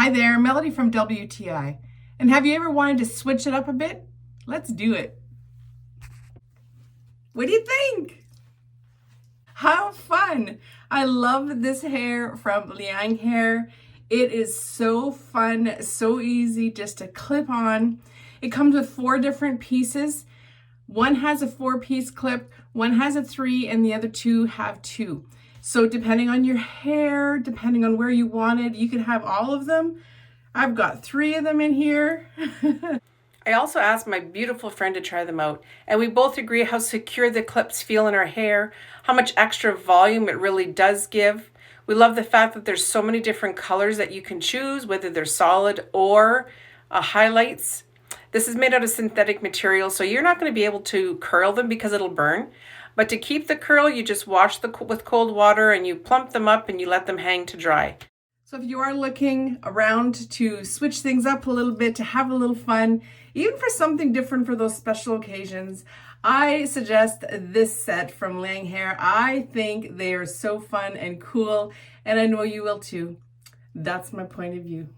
Hi there, Melody from WTI. And have you ever wanted to switch it up a bit? Let's do it. What do you think? How fun! I love this hair from Liang Hair. It is so fun, so easy just to clip on. It comes with 4 different pieces. One has a 4-piece clip, one has a 3, and the other 2 have 2. So depending on your hair, depending on where you want it, you can have all of them. I've got 3 of them in here. I also asked my beautiful friend to try them out, and we both agree how secure the clips feel in our hair, how much extra volume it really does give. We love the fact that there's so many different colors that you can choose, whether they're solid or highlights. This is made out of synthetic material, so you're not going to be able to curl them because it'll burn. But to keep the curl, you just wash with cold water and you plump them up and you let them hang to dry. So if you are looking around to switch things up a little bit, to have a little fun, even for something different for those special occasions, I suggest this set from Liang Hair. I think they are so fun and cool, and I know you will too. That's my point of view.